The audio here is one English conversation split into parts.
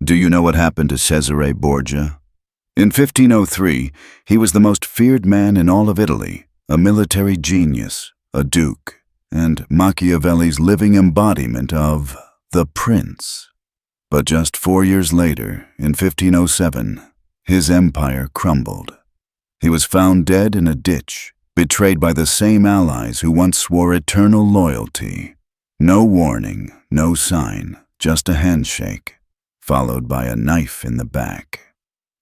Do you know what happened to Cesare Borgia? In 1503, he was the most feared man in all of Italy, a military genius, a duke, and Machiavelli's living embodiment of the prince. But just 4 years later, in 1507, his empire crumbled. He was found dead in a ditch, betrayed by the same allies who once swore eternal loyalty. No warning, no sign, just a handshake, followed by a knife in the back.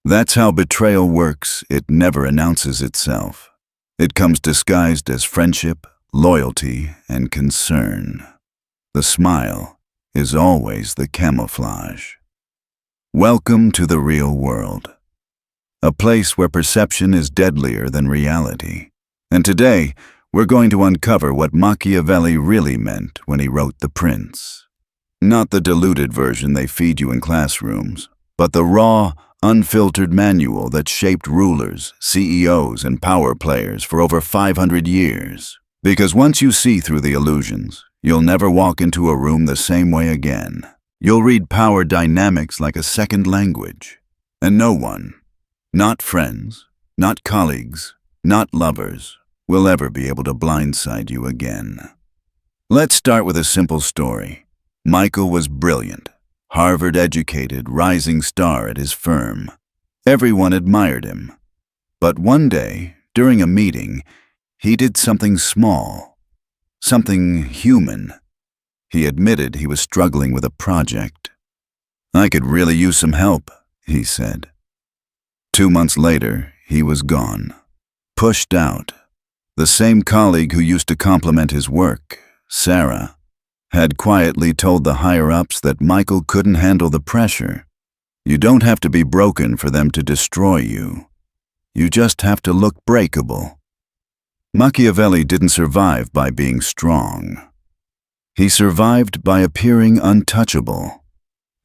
That's how betrayal works. It never announces itself. It comes disguised as friendship, loyalty, and concern. The smile is always the camouflage. Welcome to the real world, a place where perception is deadlier than reality. And today, we're going to uncover what Machiavelli really meant when he wrote The Prince. Not the diluted version they feed you in classrooms, but the raw, unfiltered manual that shaped rulers, CEOs, and power players for over 500 years. Because once you see through the illusions, you'll never walk into a room the same way again. You'll read power dynamics like a second language. And no one, not friends, not colleagues, not lovers, will ever be able to blindside you again. Let's start with a simple story. Michael was brilliant. Harvard-educated, rising star at his firm. Everyone admired him. But one day, during a meeting, he did something small, something human. He admitted he was struggling with a project. "I could really use some help," he said. 2 months later, he was gone. Pushed out. The same colleague who used to compliment his work, Sarah, had quietly told the higher-ups that Michael couldn't handle the pressure. You don't have to be broken for them to destroy you. You just have to look breakable. Machiavelli didn't survive by being strong. He survived by appearing untouchable.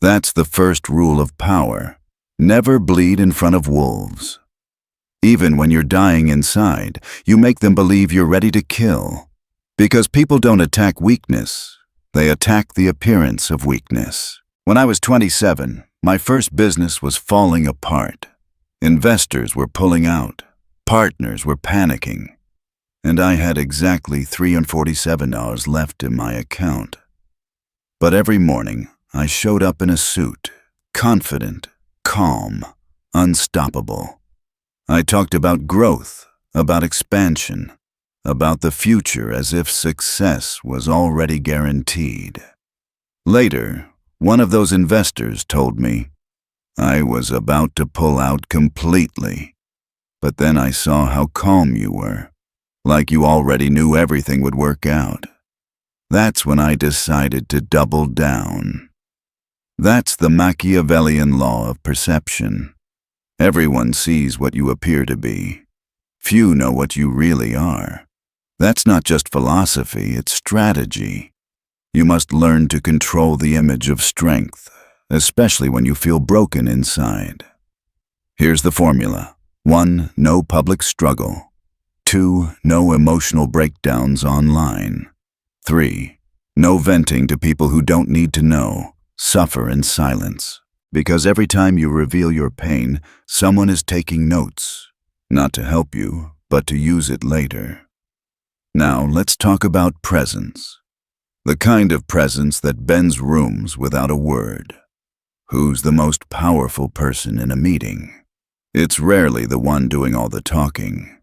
That's the first rule of power. Never bleed in front of wolves. Even when you're dying inside, you make them believe you're ready to kill. Because people don't attack weakness. They attack the appearance of weakness. When I was 27, my first business was falling apart. Investors were pulling out. Partners were panicking. And I had exactly $347 left in my account. But every morning, I showed up in a suit, confident, calm, unstoppable. I talked about growth, about expansion, about the future as if success was already guaranteed. Later, one of those investors told me I was about to pull out completely. But then I saw how calm you were, like you already knew everything would work out. That's when I decided to double down. That's the Machiavellian law of perception. Everyone sees what you appear to be. Few know what you really are. That's not just philosophy, it's strategy. You must learn to control the image of strength, especially when you feel broken inside. Here's the formula. 1. No public struggle. 2. No emotional breakdowns online. 3. No venting to people who don't need to know. Suffer in silence. Because every time you reveal your pain, someone is taking notes. Not to help you, but to use it later. Now, let's talk about presence. The kind of presence that bends rooms without a word. Who's the most powerful person in a meeting? It's rarely the one doing all the talking.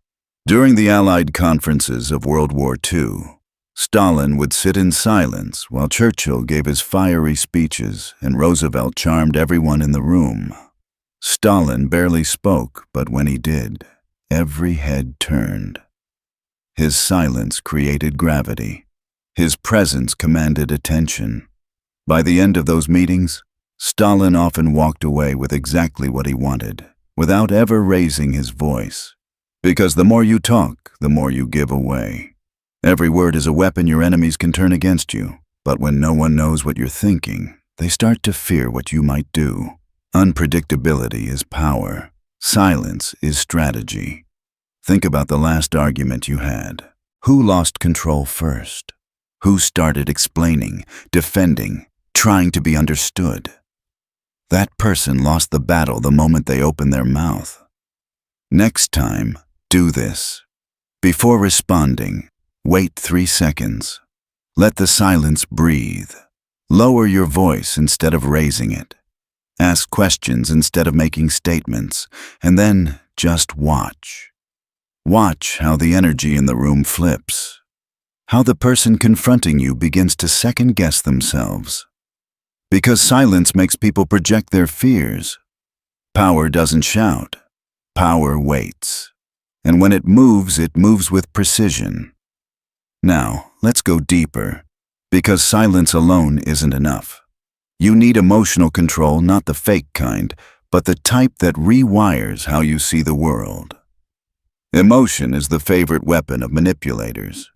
During the Allied conferences of World War II, Stalin would sit in silence while Churchill gave his fiery speeches and Roosevelt charmed everyone in the room. Stalin barely spoke, but when he did, every head turned. His silence created gravity. His presence commanded attention. By the end of those meetings, Stalin often walked away with exactly what he wanted, without ever raising his voice. Because the more you talk, the more you give away. Every word is a weapon your enemies can turn against you, but when no one knows what you're thinking, they start to fear what you might do. Unpredictability is power. Silence is strategy. Think about the last argument you had. Who lost control first? Who started explaining, defending, trying to be understood? That person lost the battle the moment they opened their mouth. Next time, do this. Before responding, wait 3 seconds. Let the silence breathe. Lower your voice instead of raising it. Ask questions instead of making statements, and then just watch. Watch how the energy in the room flips. How the person confronting you begins to second-guess themselves. Because silence makes people project their fears. Power doesn't shout. Power waits. And when it moves with precision. Now, let's go deeper, because silence alone isn't enough. You need emotional control, not the fake kind, but the type that rewires how you see the world. Emotion is the favorite weapon of manipulators.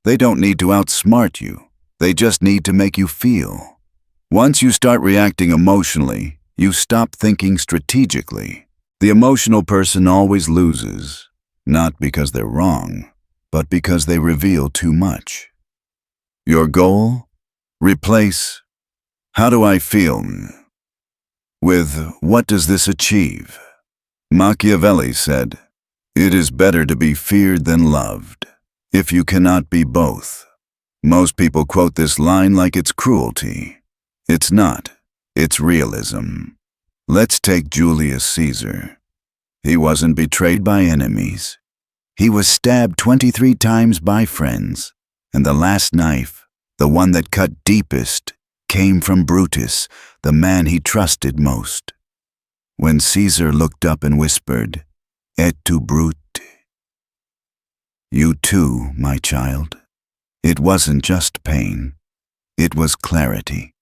They don't need to outsmart you. They just need to make you feel. Once you start reacting emotionally, you stop thinking strategically. The emotional person always loses, not because they're wrong, but because they reveal too much. Your goal? Replace, "How do I feel?" with, "What does this achieve?" Machiavelli said, "It is better to be feared than loved, if you cannot be both." Most people quote this line like it's cruelty. It's not. It's realism. Let's take Julius Caesar. He wasn't betrayed by enemies. He was stabbed 23 times by friends, and the last knife, the one that cut deepest, came from Brutus, the man he trusted most. When Caesar looked up and whispered, "Et tu, Brute?" You too, my child. It wasn't just pain. It was clarity.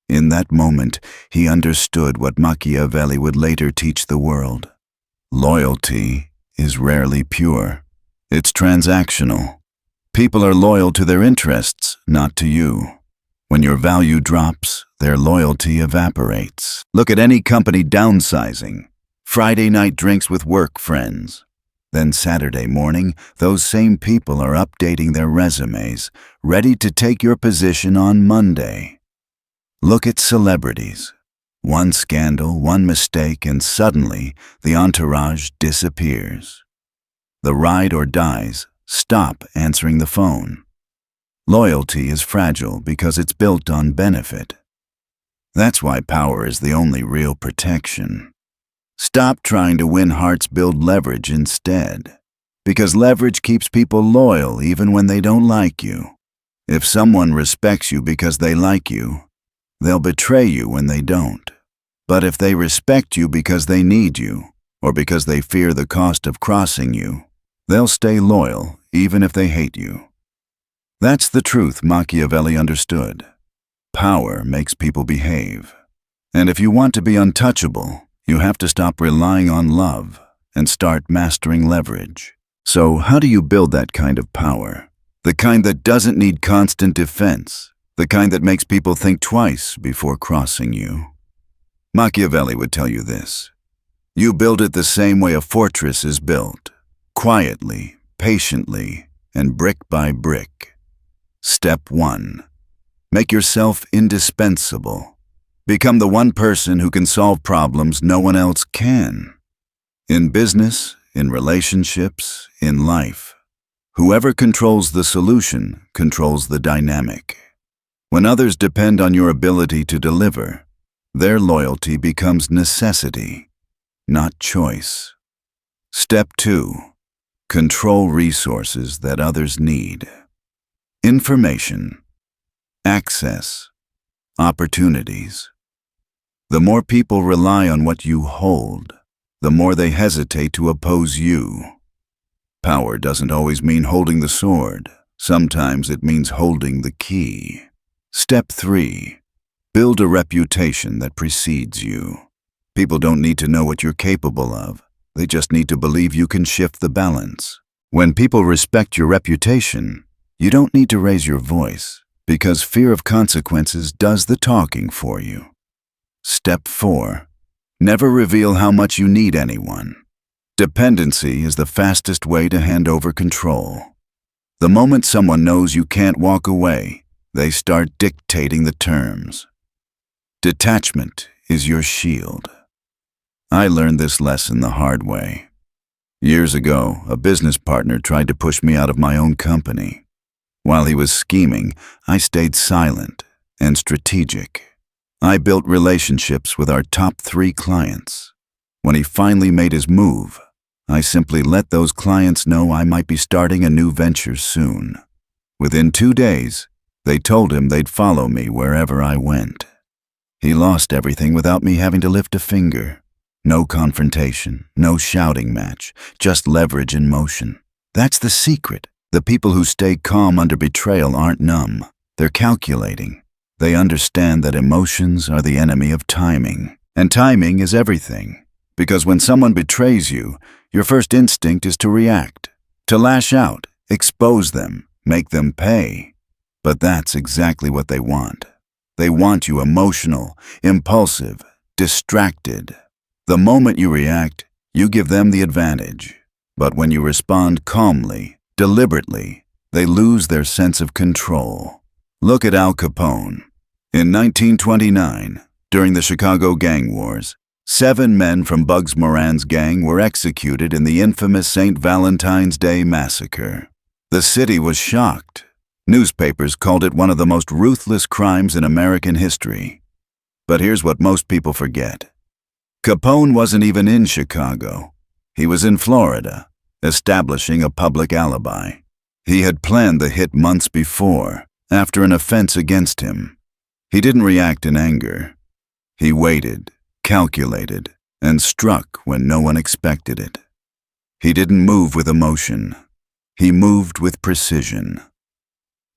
In that moment, he understood what Machiavelli would later teach the world. Loyalty is rarely pure. It's transactional. People are loyal to their interests, not to you. When your value drops, their loyalty evaporates. Look at any company downsizing. Friday night drinks with work friends. Then Saturday morning, those same people are updating their resumes, ready to take your position on Monday. Look at celebrities. One scandal, one mistake, and suddenly the entourage disappears. The ride or dies stop answering the phone. Loyalty is fragile because it's built on benefit. That's why power is the only real protection. Stop trying to win hearts, build leverage instead. Because leverage keeps people loyal even when they don't like you. If someone respects you because they like you, they'll betray you when they don't. But if they respect you because they need you, or because they fear the cost of crossing you, they'll stay loyal even if they hate you. That's the truth Machiavelli understood. Power makes people behave. And if you want to be untouchable, you have to stop relying on love and start mastering leverage. So how do you build that kind of power? The kind that doesn't need constant defense. The kind that makes people think twice before crossing you. Machiavelli would tell you this. You build it the same way a fortress is built. Quietly, patiently, and brick by brick. Step 1. Make yourself indispensable. Become the one person who can solve problems no one else can. In business, in relationships, in life. Whoever controls the solution controls the dynamic. When others depend on your ability to deliver, their loyalty becomes necessity, not choice. Step 2. Control resources that others need. Information, access, opportunities. The more people rely on what you hold, the more they hesitate to oppose you. Power doesn't always mean holding the sword. Sometimes it means holding the key. Step 3. Build a reputation that precedes you. People don't need to know what you're capable of. They just need to believe you can shift the balance. When people respect your reputation, you don't need to raise your voice, because fear of consequences does the talking for you. Step 4. Never reveal how much you need anyone. Dependency is the fastest way to hand over control. The moment someone knows you can't walk away, they start dictating the terms. Detachment is your shield. I learned this lesson the hard way. Years ago, a business partner tried to push me out of my own company. While he was scheming, I stayed silent and strategic. I built relationships with our top 3 clients. When he finally made his move, I simply let those clients know I might be starting a new venture soon. Within 2 days, they told him they'd follow me wherever I went. He lost everything without me having to lift a finger. No confrontation, no shouting match, just leverage in motion. That's the secret. The people who stay calm under betrayal aren't numb. They're calculating. They understand that emotions are the enemy of timing. And timing is everything. Because when someone betrays you, your first instinct is to react, to lash out, expose them, make them pay. But that's exactly what they want. They want you emotional, impulsive, distracted. The moment you react, you give them the advantage. But when you respond calmly, deliberately, they lose their sense of control. Look at Al Capone. In 1929, during the Chicago gang wars, 7 men from Bugs Moran's gang were executed in the infamous St. Valentine's Day massacre. The city was shocked. Newspapers called it one of the most ruthless crimes in American history. But here's what most people forget. Capone wasn't even in Chicago. He was in Florida, establishing a public alibi. He had planned the hit months before, after an offense against him. He didn't react in anger. He waited, calculated, and struck when no one expected it. He didn't move with emotion. He moved with precision.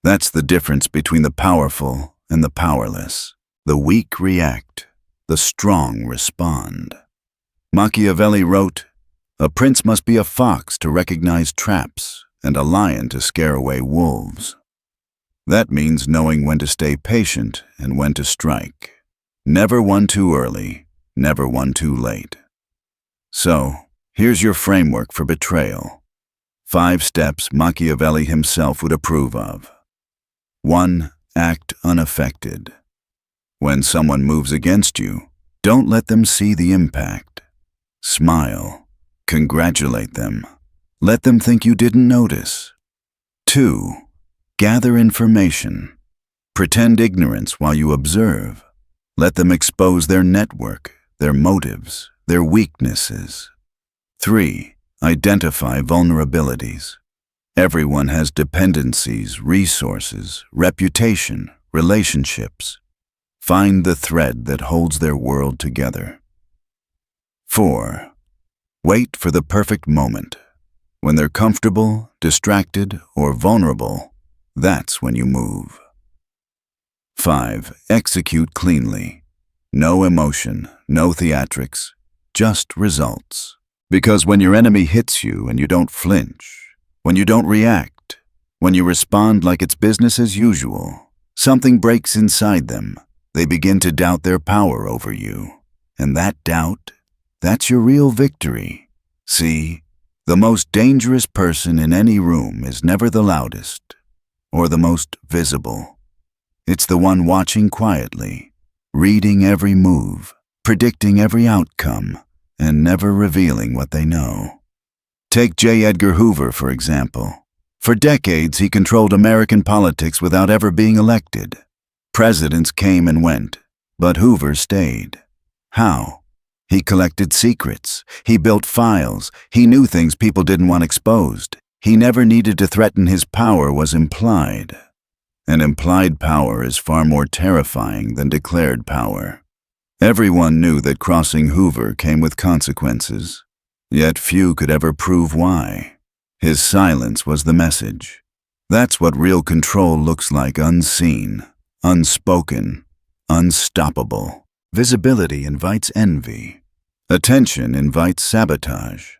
That's the difference between the powerful and the powerless. The weak react. The strong respond. Machiavelli wrote, "A prince must be a fox to recognize traps and a lion to scare away wolves." That means knowing when to stay patient and when to strike. Never one too early, never one too late. So, here's your framework for betrayal. 5 steps Machiavelli himself would approve of. 1. Act unaffected. When someone moves against you, don't let them see the impact. Smile. Congratulate them. Let them think you didn't notice. 2. Gather information. Pretend ignorance while you observe. Let them expose their network, their motives, their weaknesses. 3. Identify vulnerabilities. Everyone has dependencies, resources, reputation, relationships. Find the thread that holds their world together. 4. Wait for the perfect moment. When they're comfortable, distracted, or vulnerable, that's when you move. 5. Execute cleanly. No emotion, no theatrics, just results. Because when your enemy hits you and you don't flinch, when you don't react, when you respond like it's business as usual, something breaks inside them. They begin to doubt their power over you. And that doubt, that's your real victory. See, the most dangerous person in any room is never the loudest or the most visible. It's the one watching quietly, reading every move, predicting every outcome, and never revealing what they know. Take J. Edgar Hoover, for example. For decades, he controlled American politics without ever being elected. Presidents came and went, but Hoover stayed. How? He collected secrets. He built files. He knew things people didn't want exposed. He never needed to threaten. His power was implied. And implied power is far more terrifying than declared power. Everyone knew that crossing Hoover came with consequences, yet few could ever prove why. His silence was the message. That's what real control looks like, unseen. Unspoken, unstoppable. Visibility invites envy. Attention invites sabotage.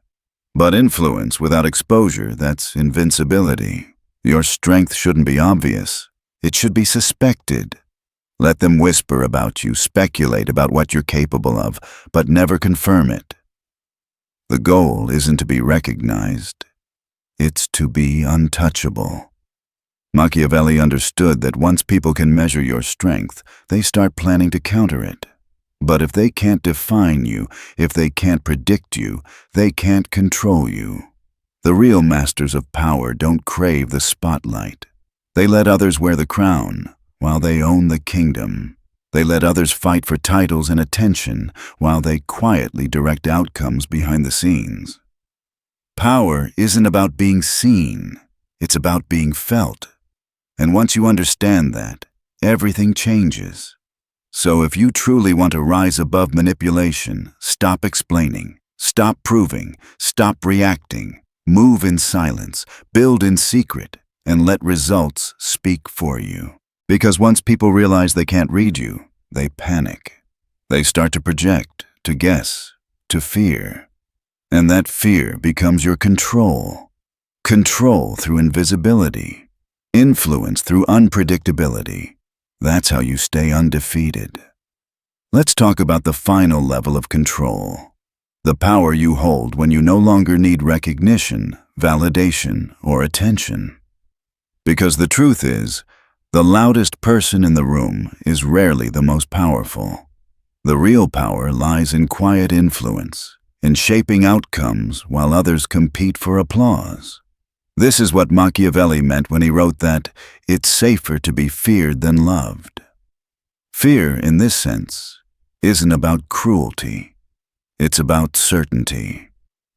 But influence without exposure, that's invincibility. Your strength shouldn't be obvious. It should be suspected. Let them whisper about you, speculate about what you're capable of, but never confirm it. The goal isn't to be recognized. It's to be untouchable. Machiavelli understood that once people can measure your strength, they start planning to counter it. But if they can't define you, if they can't predict you, they can't control you. The real masters of power don't crave the spotlight. They let others wear the crown, while they own the kingdom. They let others fight for titles and attention, while they quietly direct outcomes behind the scenes. Power isn't about being seen, it's about being felt. And once you understand that, everything changes. So if you truly want to rise above manipulation, stop explaining, stop proving, stop reacting, move in silence, build in secret, and let results speak for you. Because once people realize they can't read you, they panic. They start to project, to guess, to fear. And that fear becomes your control. Control through invisibility. Influence through unpredictability. That's how you stay undefeated. Let's talk about the final level of control. The power you hold when you no longer need recognition, validation, or attention. Because the truth is, the loudest person in the room is rarely the most powerful. The real power lies in quiet influence, in shaping outcomes while others compete for applause. This is what Machiavelli meant when he wrote that it's safer to be feared than loved. Fear, in this sense, isn't about cruelty. It's about certainty.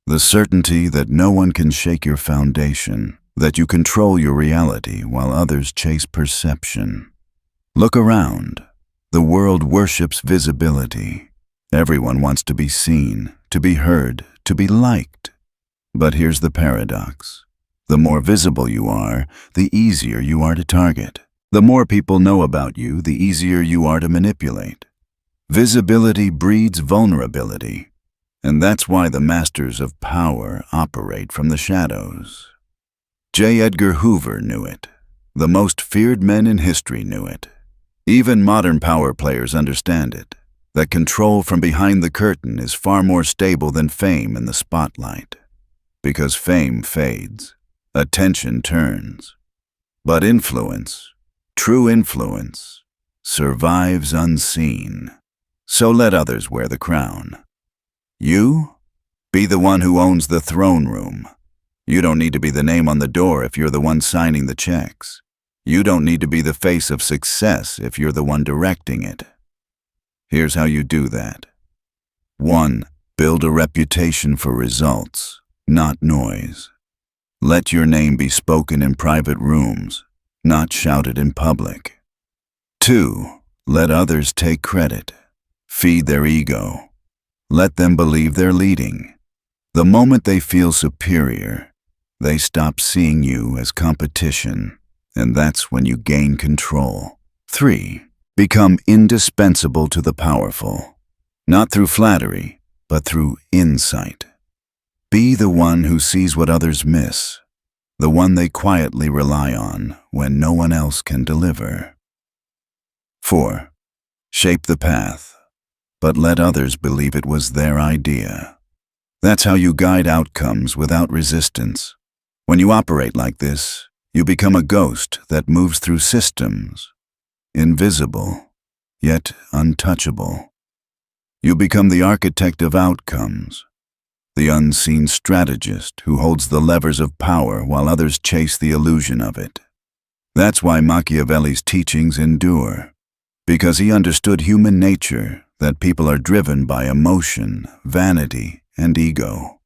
The certainty that no one can shake your foundation, that you control your reality while others chase perception. Look around. The world worships visibility. Everyone wants to be seen, to be heard, to be liked. But here's the paradox. The more visible you are, the easier you are to target. The more people know about you, the easier you are to manipulate. Visibility breeds vulnerability, and that's why the masters of power operate from the shadows. J. Edgar Hoover knew it. The most feared men in history knew it. Even modern power players understand it, that control from behind the curtain is far more stable than fame in the spotlight. Because fame fades, attention turns. But influence, true influence, survives unseen. So let others wear the crown. You? Be the one who owns the throne room. You don't need to be the name on the door if you're the one signing the checks. You don't need to be the face of success if you're the one directing it. Here's how you do that. 1. Build a reputation for results, not noise. Let your name be spoken in private rooms, not shouted in public. 2. Let others take credit. Feed their ego. Let them believe they're leading. The moment they feel superior, they stop seeing you as competition, and that's when you gain control. 3. Become indispensable to the powerful, not through flattery, but through insight. Be the one who sees what others miss, the one they quietly rely on when no one else can deliver. 4. Shape the path, but let others believe it was their idea. That's how you guide outcomes without resistance. When you operate like this, you become a ghost that moves through systems, invisible, yet untouchable. You become the architect of outcomes, the unseen strategist who holds the levers of power while others chase the illusion of it. That's why Machiavelli's teachings endure, because he understood human nature, that people are driven by emotion, vanity, and ego.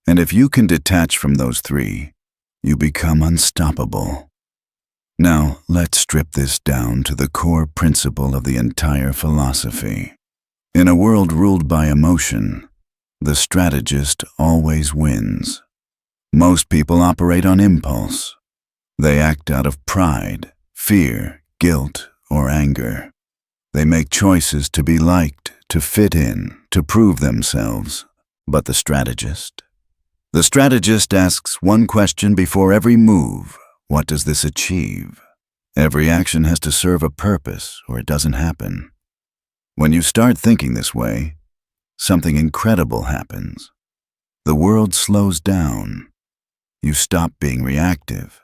And if you can detach from those three, you become unstoppable. Now, let's strip this down to the core principle of the entire philosophy. In a world ruled by emotion, the strategist always wins. Most people operate on impulse. They act out of pride, fear, guilt, or anger. They make choices to be liked, to fit in, to prove themselves. But the strategist asks one question before every move. What does this achieve? Every action has to serve a purpose, or it doesn't happen. When you start thinking this way, something incredible happens. The world slows down. You stop being reactive.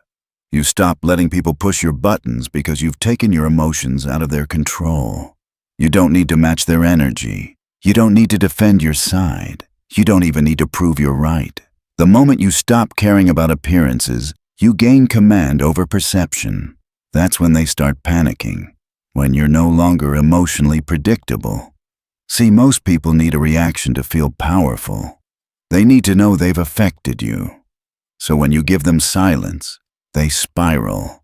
You stop letting people push your buttons because you've taken your emotions out of their control. You don't need to match their energy. You don't need to defend your side. You don't even need to prove you're right. The moment you stop caring about appearances, you gain command over perception. That's when they start panicking, when you're no longer emotionally predictable. See, most people need a reaction to feel powerful. They need to know they've affected you. So when you give them silence, they spiral.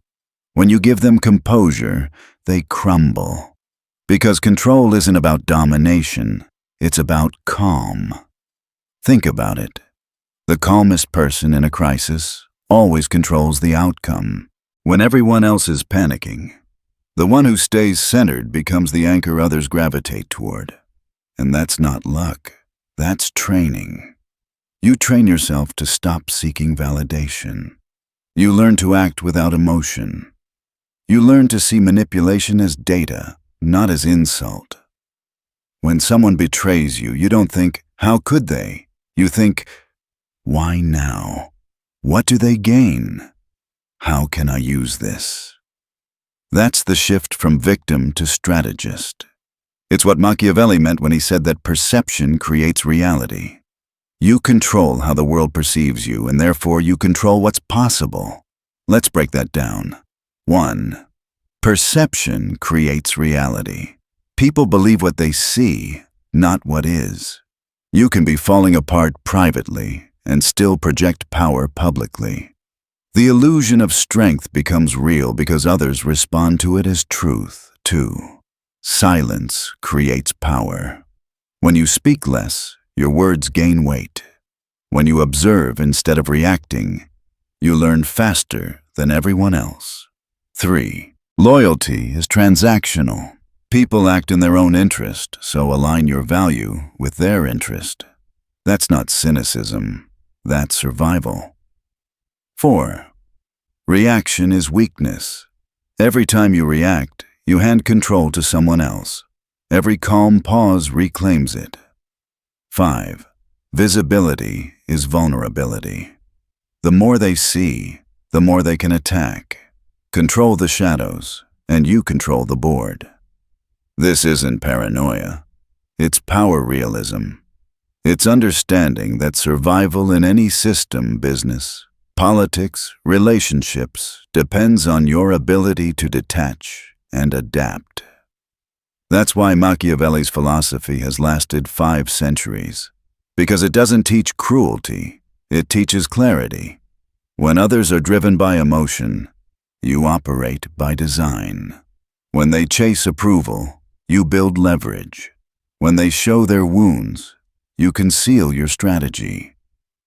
When you give them composure, they crumble. Because control isn't about domination, it's about calm. Think about it. The calmest person in a crisis always controls the outcome. When everyone else is panicking, the one who stays centered becomes the anchor others gravitate toward. And that's not luck, that's training. You train yourself to stop seeking validation. You learn to act without emotion. You learn to see manipulation as data, not as insult. When someone betrays you, you don't think, "How could they?" You think, "Why now? What do they gain? How can I use this?" That's the shift from victim to strategist. It's what Machiavelli meant when he said that perception creates reality. You control how the world perceives you, and therefore you control what's possible. Let's break that down. 1. Perception creates reality. People believe what they see, not what is. You can be falling apart privately and still project power publicly. The illusion of strength becomes real because others respond to it as truth. 2. Silence creates power. When you speak less, your words gain weight. When you observe instead of reacting, you learn faster than everyone else. 3. Loyalty is transactional. People act in their own interest, so align your value with their interest. That's not cynicism, that's survival. 4. Reaction is weakness. Every time you react, you hand control to someone else. Every calm pause reclaims it. 5. Visibility is vulnerability. The more they see, the more they can attack. Control the shadows, and you control the board. This isn't paranoia. It's power realism. It's understanding that survival in any system, business, politics, relationships, depends on your ability to detach and adapt. That's why Machiavelli's philosophy has lasted 5 centuries. Because it doesn't teach cruelty, it teaches clarity. When others are driven by emotion, you operate by design. When they chase approval, you build leverage. When they show their wounds, you conceal your strategy.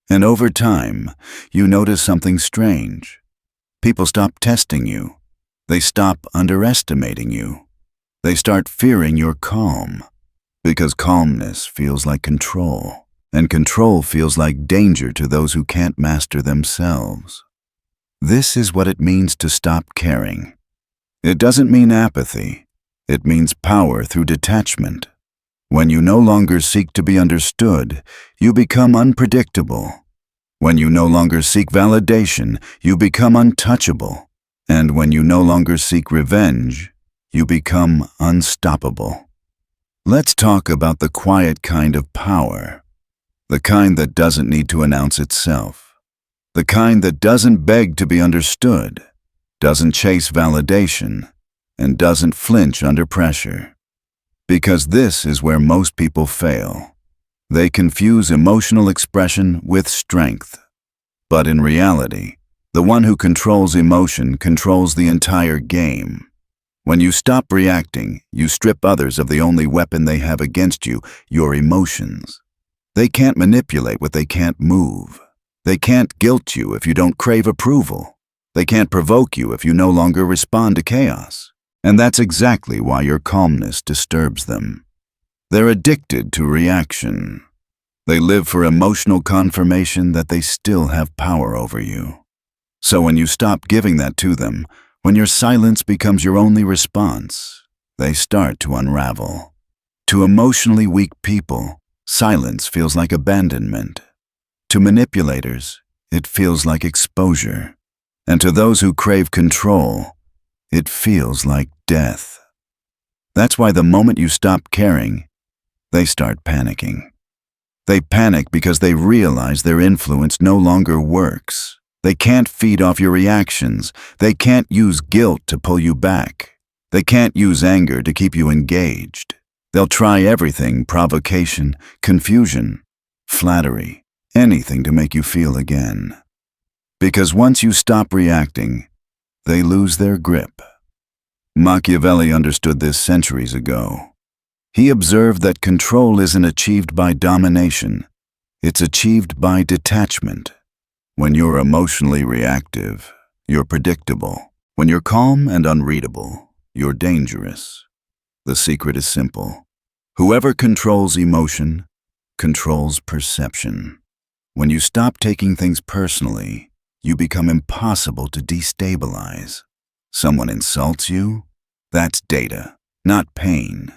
And over time, you notice something strange. People stop testing you. They stop underestimating you. They start fearing your calm. Because calmness feels like control, and control feels like danger to those who can't master themselves. This is what it means to stop caring. It doesn't mean apathy. It means power through detachment. When you no longer seek to be understood, you become unpredictable. When you no longer seek validation, you become untouchable. And when you no longer seek revenge, you become unstoppable. Let's talk about the quiet kind of power. The kind that doesn't need to announce itself. The kind that doesn't beg to be understood, doesn't chase validation, and doesn't flinch under pressure. Because this is where most people fail. They confuse emotional expression with strength. But in reality, the one who controls emotion controls the entire game. When you stop reacting, you strip others of the only weapon they have against you, your emotions. They can't manipulate what they can't move. They can't guilt you if you don't crave approval. They can't provoke you if you no longer respond to chaos. And that's exactly why your calmness disturbs them. They're addicted to reaction. They live for emotional confirmation that they still have power over you. So when you stop giving that to them, when your silence becomes your only response, they start to unravel. To emotionally weak people, silence feels like abandonment. To manipulators, it feels like exposure. And to those who crave control, it feels like death. That's why the moment you stop caring, they start panicking. They panic because they realize their influence no longer works. They can't feed off your reactions. They can't use guilt to pull you back. They can't use anger to keep you engaged. They'll try everything: provocation, confusion, flattery, anything to make you feel again. Because once you stop reacting, they lose their grip. Machiavelli understood this centuries ago. He observed that control isn't achieved by domination. It's achieved by detachment. When you're emotionally reactive, you're predictable. When you're calm and unreadable, you're dangerous. The secret is simple. Whoever controls emotion controls perception. When you stop taking things personally, you become impossible to destabilize. Someone insults you? That's data, not pain.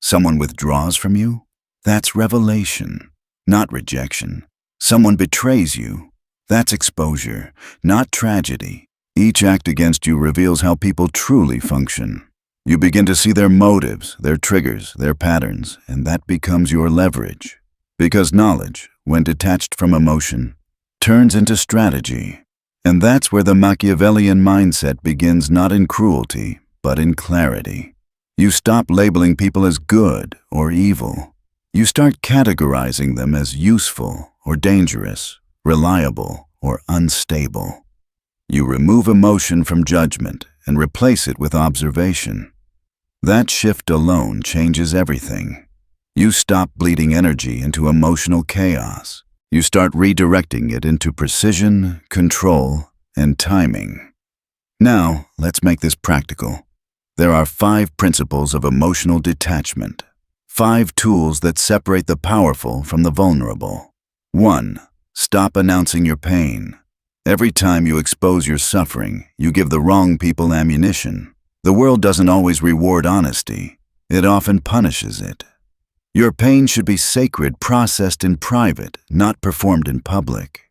Someone withdraws from you? That's revelation, not rejection. Someone betrays you? That's exposure, not tragedy. Each act against you reveals how people truly function. You begin to see their motives, their triggers, their patterns, and that becomes your leverage. Because knowledge, when detached from emotion, turns into strategy. And that's where the Machiavellian mindset begins, not in cruelty, but in clarity. You stop labeling people as good or evil. You start categorizing them as useful or dangerous, reliable or unstable. You remove emotion from judgment and replace it with observation. That shift alone changes everything. You stop bleeding energy into emotional chaos. You start redirecting it into precision, control, and timing. Now, let's make this practical. There are 5 principles of emotional detachment. 5 tools that separate the powerful from the vulnerable. 1. Stop announcing your pain. Every time you expose your suffering, you give the wrong people ammunition. The world doesn't always reward honesty. It often punishes it. Your pain should be sacred, processed in private, not performed in public.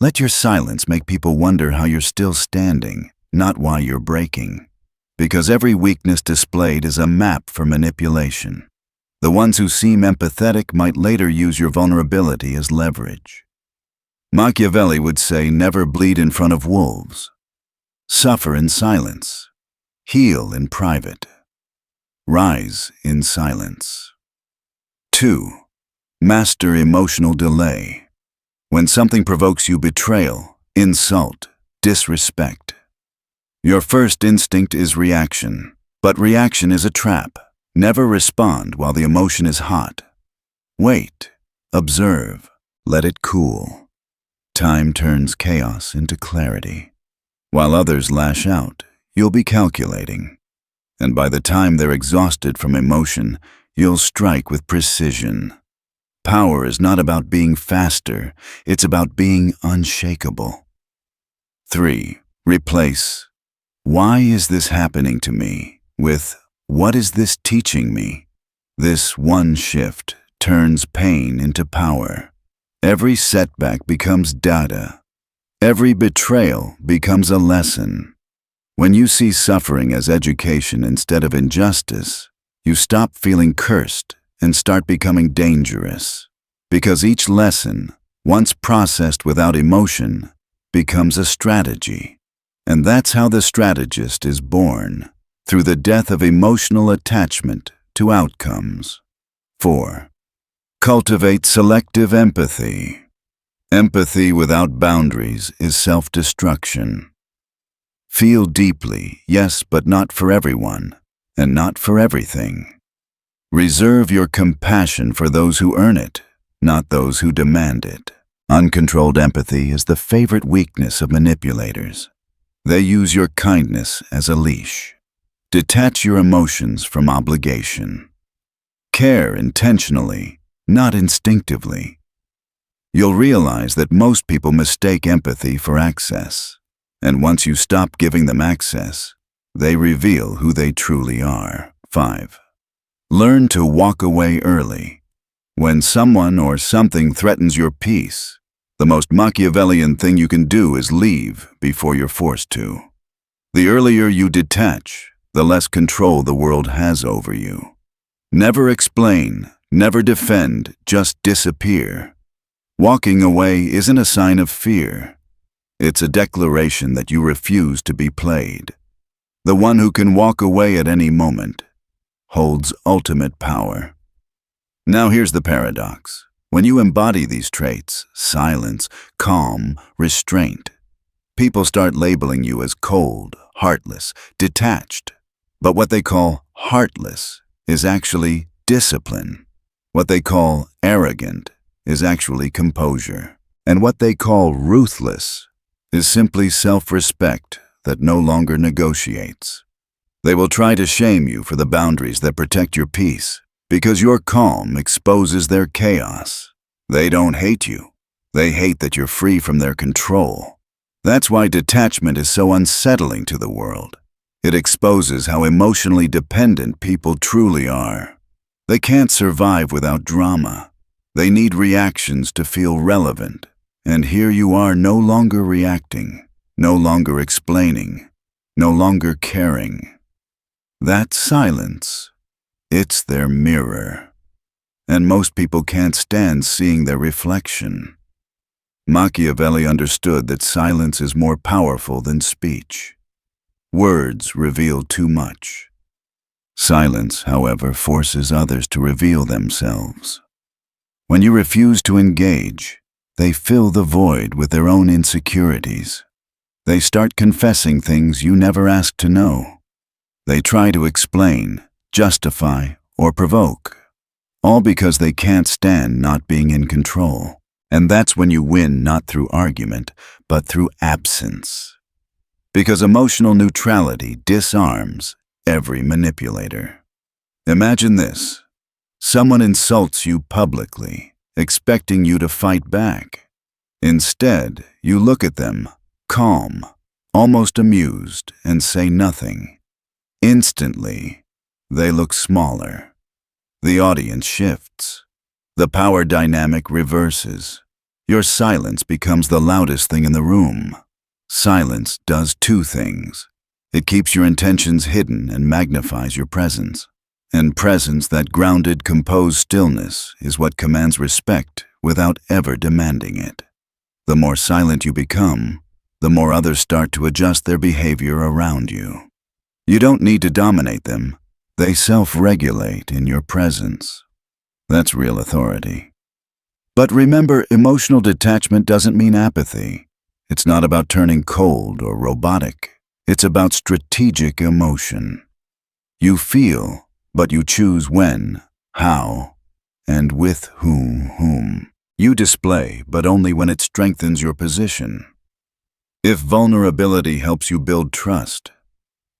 Let your silence make people wonder how you're still standing, not why you're breaking. Because every weakness displayed is a map for manipulation. The ones who seem empathetic might later use your vulnerability as leverage. Machiavelli would say, never bleed in front of wolves. Suffer in silence. Heal in private. Rise in silence. 2. Master emotional delay. When something provokes you: betrayal, insult, disrespect. Your first instinct is reaction, but reaction is a trap. Never respond while the emotion is hot. Wait, observe, let it cool. Time turns chaos into clarity. While others lash out, you'll be calculating. And by the time they're exhausted from emotion, you'll strike with precision. Power is not about being faster, it's about being unshakable. 3. Replace "Why is this happening to me?" with "What is this teaching me?" This one shift turns pain into power. Every setback becomes data. Every betrayal becomes a lesson. When you see suffering as education instead of injustice, you stop feeling cursed and start becoming dangerous. Because each lesson, once processed without emotion, becomes a strategy. And that's how the strategist is born, through the death of emotional attachment to outcomes. 4. Cultivate selective empathy. Empathy without boundaries is self-destruction. Feel deeply, yes, but not for everyone, and not for everything. Reserve your compassion for those who earn it, not those who demand it. Uncontrolled empathy is the favorite weakness of manipulators. They use your kindness as a leash. Detach your emotions from obligation. Care intentionally, not instinctively. You'll realize that most people mistake empathy for access. And once you stop giving them access, they reveal who they truly are. 5. Learn to walk away early. When someone or something threatens your peace, the most Machiavellian thing you can do is leave before you're forced to. The earlier you detach, the less control the world has over you. Never explain, never defend, just disappear. Walking away isn't a sign of fear. It's a declaration that you refuse to be played. The one who can walk away at any moment holds ultimate power. Now here's the paradox. When you embody these traits, silence, calm, restraint, people start labeling you as cold, heartless, detached. But what they call heartless is actually discipline. What they call arrogant is actually composure. And what they call ruthless is simply self-respect that no longer negotiates. They will try to shame you for the boundaries that protect your peace, because your calm exposes their chaos. They don't hate you. They hate that you're free from their control. That's why detachment is so unsettling to the world. It exposes how emotionally dependent people truly are. They can't survive without drama. They need reactions to feel relevant. And here you are no longer reacting, no longer explaining, no longer caring. That silence, it's their mirror. And most people can't stand seeing their reflection. Machiavelli understood that silence is more powerful than speech. Words reveal too much. Silence, however, forces others to reveal themselves. When you refuse to engage, they fill the void with their own insecurities. They start confessing things you never asked to know. They try to explain, justify, or provoke, all because they can't stand not being in control. And that's when you win not through argument, but through absence. Because emotional neutrality disarms every manipulator. Imagine this. Someone insults you publicly, expecting you to fight back. Instead, you look at them, calm, almost amused, and say nothing. Instantly, they look smaller. The audience shifts. The power dynamic reverses. Your silence becomes the loudest thing in the room. Silence does two things. It keeps your intentions hidden and magnifies your presence. And presence, that grounded, composed stillness, is what commands respect without ever demanding it. The more silent you become, the more others start to adjust their behavior around you. You don't need to dominate them. They self-regulate in your presence. That's real authority. But remember, emotional detachment doesn't mean apathy. It's not about turning cold or robotic. It's about strategic emotion. You feel, but you choose when, how, and with whom. You display, but only when it strengthens your position. If vulnerability helps you build trust,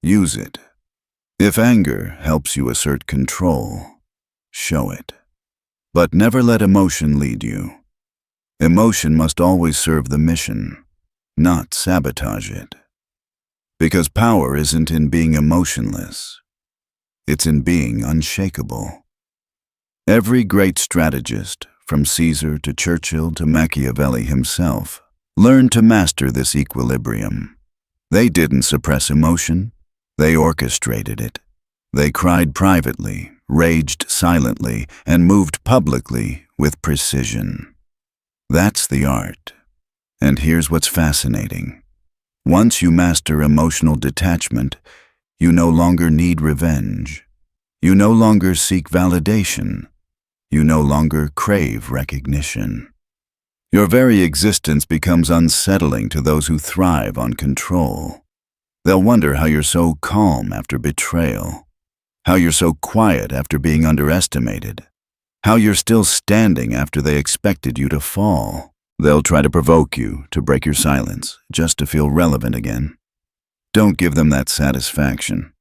use it. If anger helps you assert control, show it. But never let emotion lead you. Emotion must always serve the mission, not sabotage it. Because power isn't in being emotionless. It's in being unshakable. Every great strategist, from Caesar to Churchill to Machiavelli himself, learned to master this equilibrium. They didn't suppress emotion. They orchestrated it. They cried privately, raged silently, and moved publicly with precision. That's the art. And here's what's fascinating. Once you master emotional detachment, you no longer need revenge. You no longer seek validation. You no longer crave recognition. Your very existence becomes unsettling to those who thrive on control. They'll wonder how you're so calm after betrayal, how you're so quiet after being underestimated, how you're still standing after they expected you to fall. They'll try to provoke you, to break your silence, just to feel relevant again. Don't give them that satisfaction,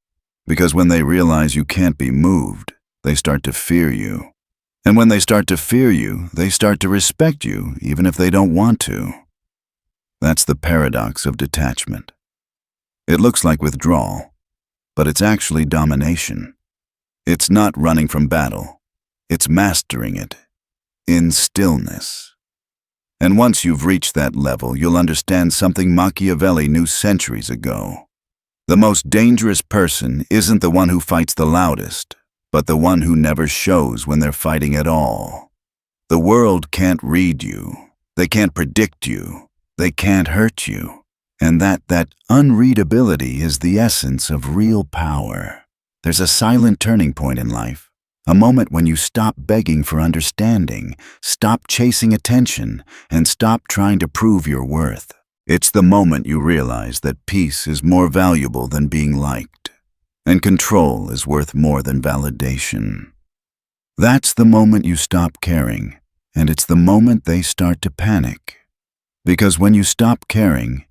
because when they realize you can't be moved, they start to fear you. And when they start to fear you, they start to respect you, even if they don't want to. That's the paradox of detachment. It looks like withdrawal, but it's actually domination. It's not running from battle. It's mastering it in stillness. And once you've reached that level, you'll understand something Machiavelli knew centuries ago. The most dangerous person isn't the one who fights the loudest, but the one who never shows when they're fighting at all. The world can't read you. They can't predict you. They can't hurt you. And that unreadability is the essence of real power. There's a silent turning point in life, a moment when you stop begging for understanding, stop chasing attention, and stop trying to prove your worth. It's the moment you realize that peace is more valuable than being liked, and control is worth more than validation. That's the moment you stop caring, and it's the moment they start to panic. Because when you stop caring,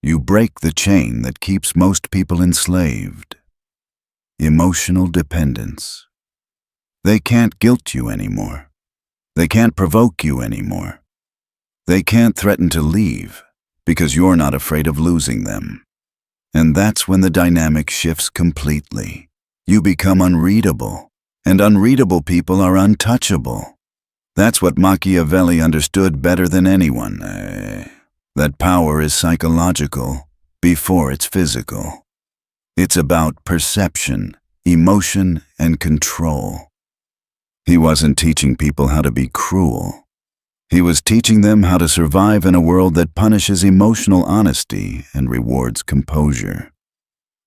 you break the chain that keeps most people enslaved. Emotional dependence. They can't guilt you anymore. They can't provoke you anymore. They can't threaten to leave because you're not afraid of losing them. And that's when the dynamic shifts completely. You become unreadable, and unreadable people are untouchable. That's what Machiavelli understood better than anyone. That power is psychological before it's physical. It's about perception, emotion, and control. He wasn't teaching people how to be cruel. He was teaching them how to survive in a world that punishes emotional honesty and rewards composure.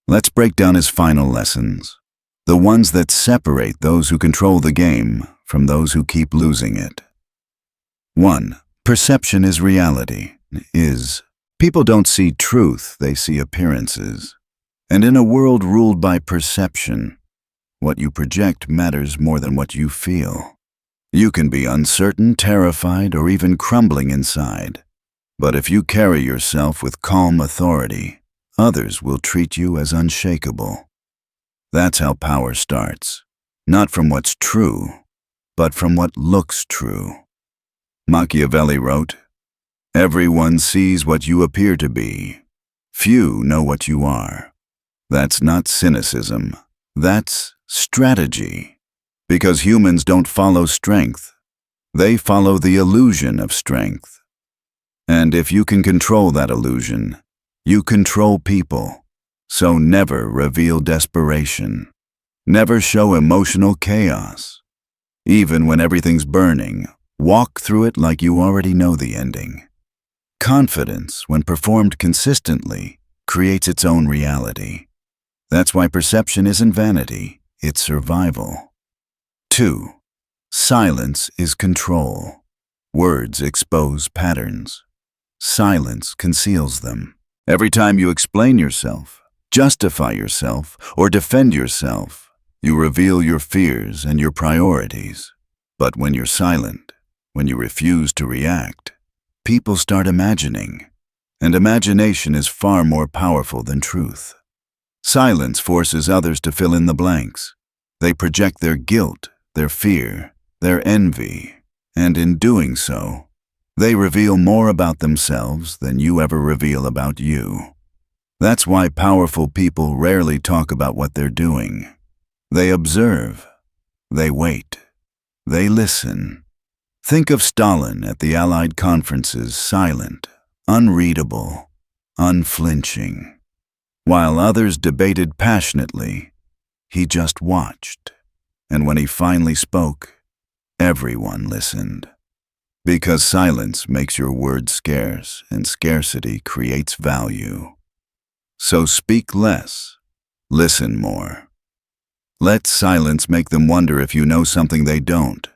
Let's break down his final lessons, the ones that separate those who control the game from those who keep losing it. 1. Perception is reality. People don't see truth, they see appearances. And in a world ruled by perception, what you project matters more than what you feel. You can be uncertain, terrified, or even crumbling inside. But if you carry yourself with calm authority, others will treat you as unshakable. That's how power starts, not from what's true, but from what looks true. Machiavelli wrote, "Everyone sees what you appear to be. Few know what you are." That's not cynicism. That's strategy. Because humans don't follow strength. They follow the illusion of strength. And if you can control that illusion, you control people. So never reveal desperation. Never show emotional chaos. Even when everything's burning, walk through it like you already know the ending. Confidence, when performed consistently, creates its own reality. That's why perception isn't vanity, it's survival. 2. Silence is control. Words expose patterns. Silence conceals them. Every time you explain yourself, justify yourself, or defend yourself, you reveal your fears and your priorities. But when you're silent, when you refuse to react, people start imagining. And imagination is far more powerful than truth. Silence forces others to fill in the blanks. They project their guilt, their fear, their envy, and in doing so, they reveal more about themselves than you ever reveal about you. That's why powerful people rarely talk about what they're doing. They observe, they wait, they listen. Think of Stalin at the Allied conferences, silent, unreadable, unflinching. While others debated passionately, he just watched. And when he finally spoke, everyone listened. Because silence makes your words scarce, and scarcity creates value. So speak less, listen more. Let silence make them wonder if you know something they don't.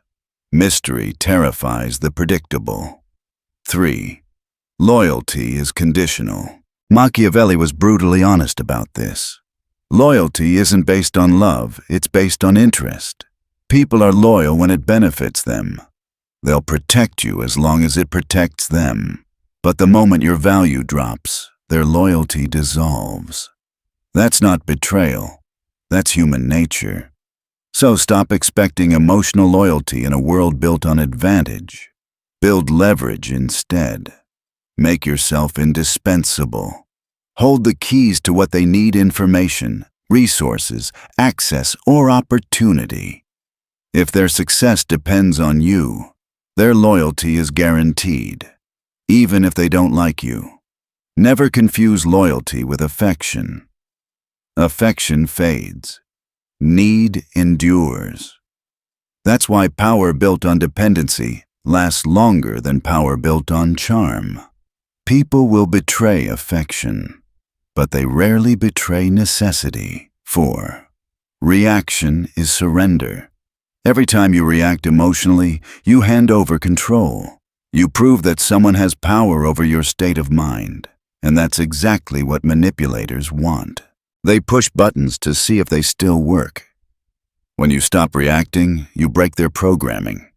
Mystery terrifies the predictable. 3. Loyalty is conditional. Machiavelli was brutally honest about this. Loyalty isn't based on love, it's based on interest. People are loyal when it benefits them. They'll protect you as long as it protects them. But the moment your value drops, their loyalty dissolves. That's not betrayal. That's human nature. So stop expecting emotional loyalty in a world built on advantage. Build leverage instead. Make yourself indispensable. Hold the keys to what they need: information, resources, access, or opportunity. If their success depends on you, their loyalty is guaranteed, even if they don't like you. Never confuse loyalty with affection. Affection fades. Need endures. That's why power built on dependency lasts longer than power built on charm. People will betray affection, but they rarely betray necessity. 4. Reaction is surrender. Every time you react emotionally, you hand over control. You prove that someone has power over your state of mind, and that's exactly what manipulators want. They push buttons to see if they still work. When you stop reacting, you break their programming.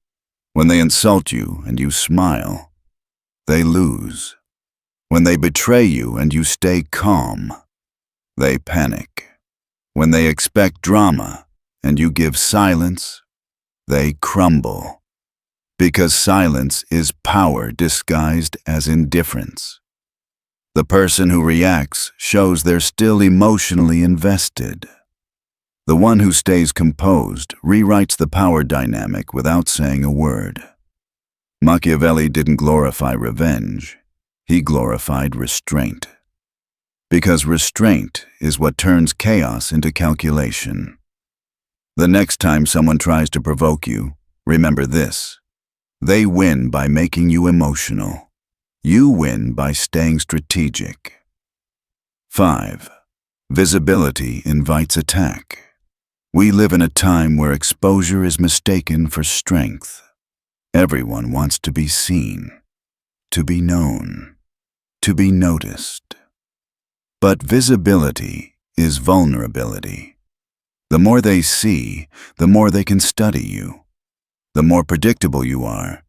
When they insult you and you smile, they lose. When they betray you and you stay calm, they panic. When they expect drama and you give silence, they crumble. Because silence is power disguised as indifference. The person who reacts shows they're still emotionally invested. The one who stays composed rewrites the power dynamic without saying a word. Machiavelli didn't glorify revenge. He glorified restraint. Because restraint is what turns chaos into calculation. The next time someone tries to provoke you, remember this. They win by making you emotional. You win by staying strategic. 5. Visibility invites attack. We live in a time where exposure is mistaken for strength. Everyone wants to be seen, to be known, to be noticed. But visibility is vulnerability. The more they see, the more they can study you. The more predictable you are,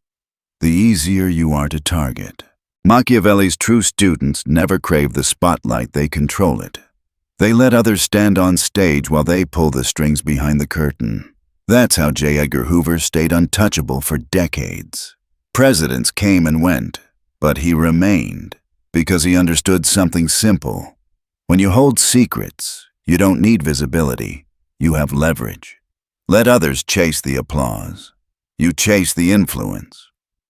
the easier you are to target. Machiavelli's true students never crave the spotlight, they control it. They let others stand on stage while they pull the strings behind the curtain. That's how J. Edgar Hoover stayed untouchable for decades. Presidents came and went, but he remained because he understood something simple. When you hold secrets, you don't need visibility, you have leverage. Let others chase the applause. You chase the influence.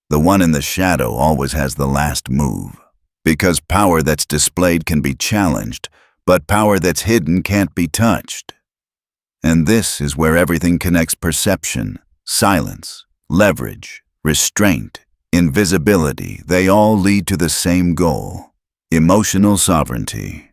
The one in the shadow always has the last move. Because power that's displayed can be challenged, but power that's hidden can't be touched. And this is where everything connects: perception, silence, leverage, restraint, invisibility. They all lead to the same goal: emotional sovereignty.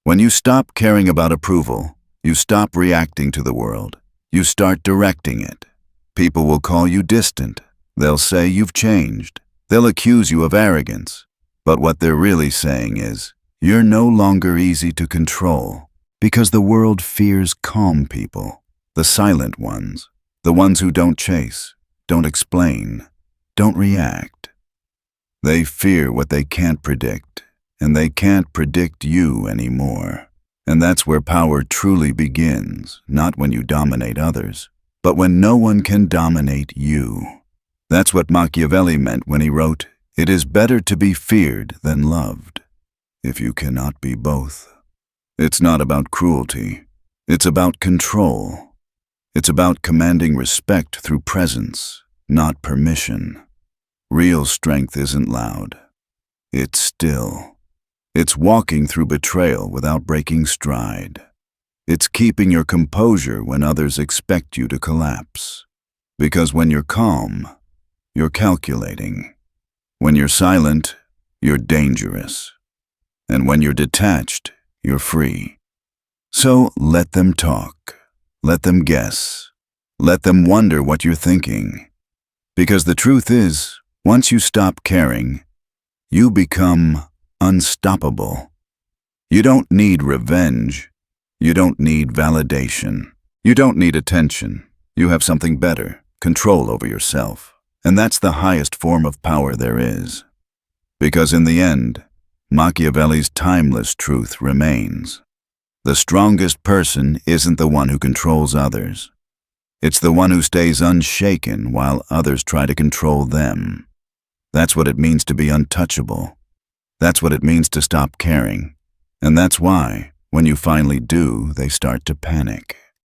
When you stop caring about approval, you stop reacting to the world. You start directing it. People will call you distant. They'll say you've changed. They'll accuse you of arrogance. But what they're really saying is, you're no longer easy to control. Because the world fears calm people, the silent ones, the ones who don't chase, don't explain, don't react. They fear what they can't predict, and they can't predict you anymore. And that's where power truly begins, not when you dominate others, but when no one can dominate you. That's what Machiavelli meant when he wrote, "It is better to be feared than loved, if you cannot be both." It's not about cruelty. It's about control. It's about commanding respect through presence, not permission. Real strength isn't loud. It's still. It's walking through betrayal without breaking stride. It's keeping your composure when others expect you to collapse. Because when you're calm, you're calculating. When you're silent, you're dangerous. And when you're detached, you're free. So let them talk. Let them guess. Let them wonder what you're thinking. Because the truth is, once you stop caring, you become unstoppable. You don't need revenge. You don't need validation. You don't need attention. You have something better: control over yourself. And that's the highest form of power there is. Because in the end, Machiavelli's timeless truth remains. The strongest person isn't the one who controls others. It's the one who stays unshaken while others try to control them. That's what it means to be untouchable. That's what it means to stop caring. And that's why, when you finally do, they start to panic.